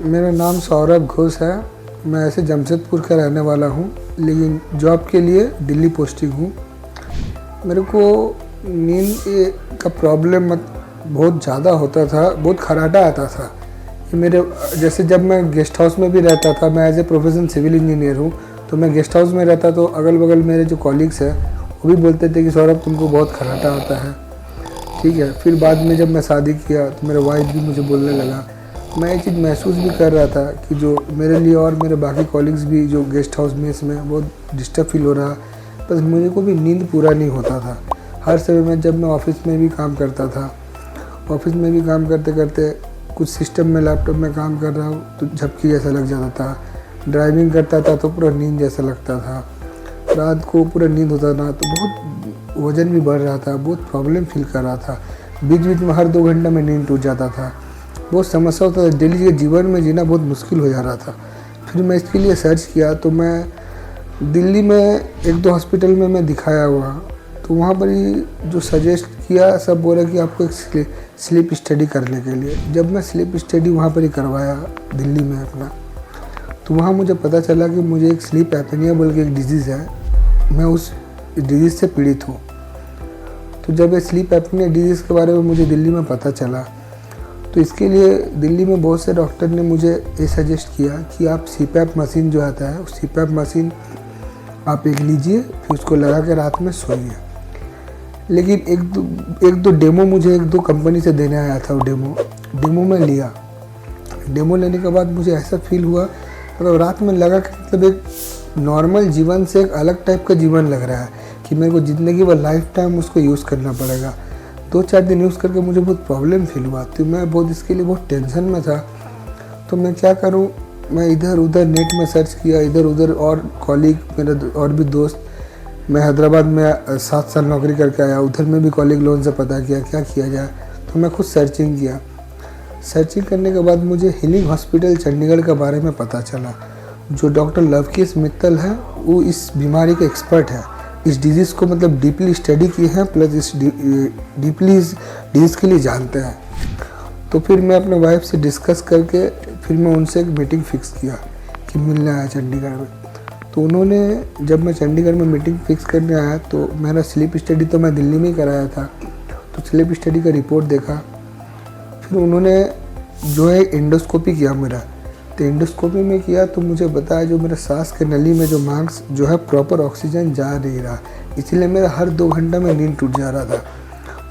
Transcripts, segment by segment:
मेरा नाम सौरभ घोष है। मैं ऐसे जमशेदपुर का रहने वाला हूँ, लेकिन जॉब के लिए दिल्ली पोस्टिंग हूँ। मेरे को नींद का प्रॉब्लम बहुत ज़्यादा होता था, बहुत खर्राटा आता था। मेरे जैसे जब मैं गेस्ट हाउस में भी रहता था, मैं as a profession civil engineer हूँ, तो मैं गेस्ट हाउस में रहता तो अगल बगल मेरे जो कॉलीग्स हैं वो भी बोलते थे कि सौरभ तुमको बहुत खर्राटा आता है। ठीक है, फिर बाद में जब मैं शादी किया तो मेरे वाइफ भी मुझे बोलने लगा। मैं ये चीज़ महसूस भी कर रहा था कि जो मेरे लिए और मेरे बाकी कॉलीग्स भी जो गेस्ट हाउस में इसमें बहुत डिस्टर्ब फील हो रहा, बस मुझे को भी नींद पूरा नहीं होता था। हर समय में जब मैं ऑफिस में भी काम करता था, ऑफिस में भी काम करते करते कुछ सिस्टम में लैपटॉप में काम कर रहा हूँ तो झपकी जैसा लग जाता था। ड्राइविंग करता था तो पूरा नींद जैसा लगता था। रात को पूरा नींद होता था तो बहुत वज़न भी बढ़ रहा था, बहुत प्रॉब्लम फील कर रहा था। बीच बीच में हर 2 घंटे में नींद टूट जाता था। बहुत समस्या होता था, डेली के जीवन में जीना बहुत मुश्किल हो जा रहा था। फिर मैं इसके लिए सर्च किया तो मैं दिल्ली में 1-2 हॉस्पिटल में मैं दिखाया हुआ, तो वहाँ पर ही जो सजेस्ट किया सब बोला कि आपको एक स्लीप स्टडी करने के लिए। जब मैं स्लीप स्टडी वहाँ पर ही करवाया दिल्ली में अपना, तो वहाँ मुझे पता चला कि मुझे एक स्लीप एपनिया बोल के एक डिजीज़ है, मैं उस डिजीज़ से पीड़ित हूँ। तो जब ये स्लीप एपनिया डिजीज़ के बारे में मुझे दिल्ली में पता चला, तो इसके लिए दिल्ली में बहुत से डॉक्टर ने मुझे ये सजेस्ट किया कि आप सीपैप मशीन जो आता है, उस सीपैप मशीन आप एक लीजिए, फिर उसको लगा के रात में सोइए। लेकिन एक दो डेमो मुझे 1-2 कंपनी से देने आया था। वो डेमो में लिया। डेमो लेने के बाद मुझे ऐसा फील हुआ, मतलब रात में लगा कि मतलब एक नॉर्मल जीवन से एक अलग टाइप का जीवन लग रहा है कि मेरे को ज़िंदगी भर लाइफ टाइम उसको यूज़ करना पड़ेगा। 2-4 दिन यूज़ करके मुझे बहुत प्रॉब्लम फील हुआ, तो मैं बहुत इसके लिए बहुत टेंशन में था। तो मैं क्या करूं, मैं इधर उधर नेट में सर्च किया, इधर उधर और कॉलीग मेरे और भी दोस्त, मैं हैदराबाद में 7 साल नौकरी करके आया, उधर में भी कॉलीग लोगों से पता किया क्या किया जाए। तो मैं खुद सर्चिंग किया। सर्चिंग करने के बाद मुझे हीलिंग हॉस्पिटल चंडीगढ़ के बारे में पता चला। जो डॉक्टर लवकेश मित्तल है वो इस बीमारी के एक्सपर्ट है, इस डिजीज़ को मतलब डीपली स्टडी किए हैं, प्लस इस डीपली इस डिजीज़ के लिए जानते हैं। तो फिर मैं अपने वाइफ से डिस्कस करके फिर मैं उनसे एक मीटिंग फिक्स किया कि मिलने आया चंडीगढ़ में। तो उन्होंने, जब मैं चंडीगढ़ में मीटिंग फिक्स करने आया तो मेरा स्लीप स्टडी तो मैं दिल्ली में ही कराया था, तो स्लीप स्टडी का रिपोर्ट देखा। फिर उन्होंने जो है एंडोस्कोपी किया मेरा, तो एंडोस्कोपी में किया तो मुझे बताया जो मेरे सांस के नली में जो मार्क्स जो है प्रॉपर ऑक्सीजन जा नहीं रहा, इसीलिए मेरा हर 2 घंटे में नींद टूट जा रहा था।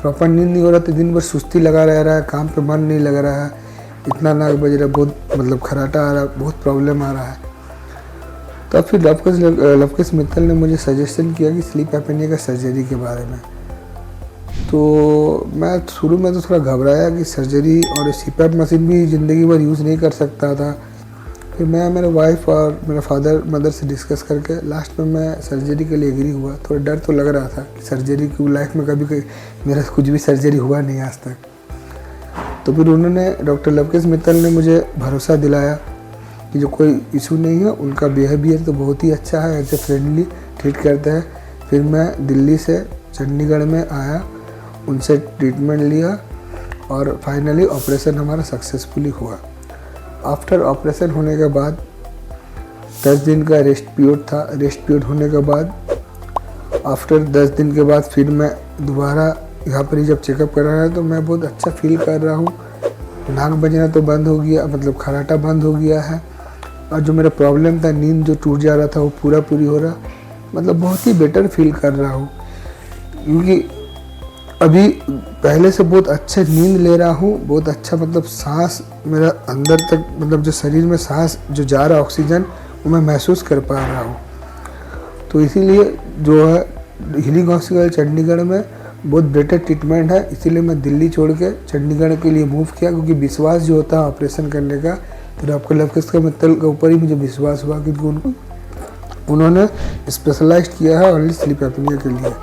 प्रॉपर नींद नहीं हो रहा तो दिन भर सुस्ती लगा रह रहा है, काम पे मन नहीं लग रहा है, इतना नाक बज रहा है, बहुत मतलब खर्राटा आ रहा है, बहुत प्रॉब्लम आ रहा है। तब फिर लवकेश मित्तल ने मुझे सजेशन किया कि स्लीप एपनिया का सर्जरी के बारे में। तो मैं शुरू में तो थोड़ा घबराया कि सर्जरी और सीपैप मशीन भी ज़िंदगी भर यूज़ नहीं कर सकता था। फिर मैं मेरे वाइफ और मेरे फादर मदर से डिस्कस करके लास्ट में मैं सर्जरी के लिए एग्री हुआ। थोड़ा डर तो लग रहा था कि सर्जरी की लाइफ में कभी मेरा कुछ भी सर्जरी हुआ नहीं आज तक। तो फिर उन्होंने, डॉक्टर लवकेश मित्तल ने मुझे भरोसा दिलाया कि जो कोई इशू नहीं है, उनका बिहेवियर तो बहुत ही अच्छा है, ऐसे फ्रेंडली ट्रीट करते हैं। फिर मैं दिल्ली से चंडीगढ़ में आया, उनसे ट्रीटमेंट लिया और फाइनली ऑपरेशन हमारा सक्सेसफुली हुआ। आफ्टर ऑपरेशन होने के बाद 10 दिन का रेस्ट पीरियड था। रेस्ट पीरियड होने के बाद आफ्टर 10 दिन के बाद फिर मैं दोबारा यहाँ पर ही जब चेकअप कर रहा है तो मैं बहुत अच्छा फील कर रहा हूँ। नाक बजना तो बंद हो गया, मतलब खर्राटा बंद हो गया है, और जो मेरा प्रॉब्लम था नींद जो टूट जा रहा था वो पूरी हो रहा, मतलब बहुत ही बेटर फील कर रहा हूँ। क्योंकि अभी पहले से बहुत अच्छे नींद ले रहा हूँ, बहुत अच्छा, मतलब सांस मेरा अंदर तक, मतलब जो शरीर में सांस जो जा रहा ऑक्सीजन वो मैं महसूस कर पा रहा हूँ। तो इसीलिए जो है हीलिंग हॉस्पिटल चंडीगढ़ में बहुत बेटर ट्रीटमेंट है, इसीलिए मैं दिल्ली छोड़ के चंडीगढ़ के लिए मूव किया। क्योंकि विश्वास जो होता है ऑपरेशन करने का, तो डॉक्टर लवकेश मित्तल के ऊपर ही मुझे विश्वास हुआ, क्योंकि उन्होंने स्पेशलाइज किया है ओनली स्लीप एपनिया के लिए।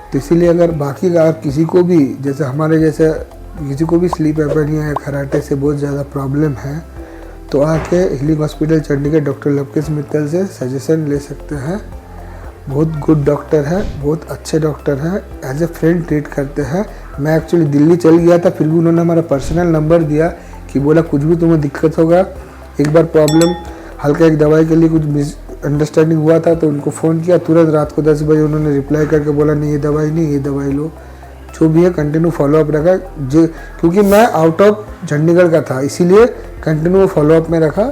तो इसीलिए अगर बाकी का किसी को भी, जैसे हमारे जैसे किसी को भी स्लीप एपनिया या खर्राटे से बहुत ज़्यादा प्रॉब्लम है, तो आके healing hospital Chandigarh doctor Lavkesh Mittal से सजेशन ले सकते हैं। बहुत गुड डॉक्टर है, बहुत अच्छे डॉक्टर हैं, एज ए फ्रेंड ट्रीट करते हैं। मैं एक्चुअली दिल्ली चल गया था, फिर भी उन्होंने हमारा पर्सनल नंबर दिया कि बोला कुछ भी तुम्हें दिक्कत होगा एक बार प्रॉब्लम हल्का एक दवाई के लिए कुछ मिस अंडरस्टैंडिंग हुआ था, तो उनको फ़ोन किया, तुरंत रात को 10 बजे उन्होंने रिप्लाई करके बोला नहीं ये दवाई नहीं, ये दवाई लो। जो भी है कंटिन्यू फॉलोअप रखा, जो क्योंकि मैं आउट ऑफ चंडीगढ़ का था इसीलिए कंटिन्यू फॉलोअप में रखा।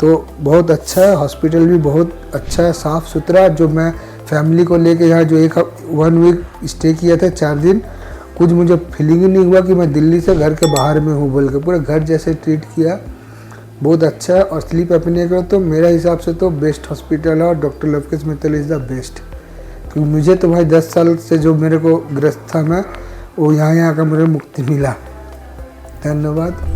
तो बहुत अच्छा है, हॉस्पिटल भी बहुत अच्छा है, साफ़ सुथरा। जो मैं फैमिली को लेके यहाँ जो 1 वीक स्टे किया था 4 दिन, कुछ मुझे फीलिंग ही नहीं हुआ कि मैं दिल्ली से घर के बाहर में हूँ बोल के, पूरा घर जैसे ट्रीट किया, बहुत अच्छा है। और स्लीप एपनिया का तो मेरा हिसाब से तो बेस्ट हॉस्पिटल है और doctor Lavkesh Mittal is the best. क्योंकि मुझे तो भाई 10 साल से जो मेरे को ग्रस्त था मैं, वो यहाँ का मुझे मुक्ति मिला। धन्यवाद।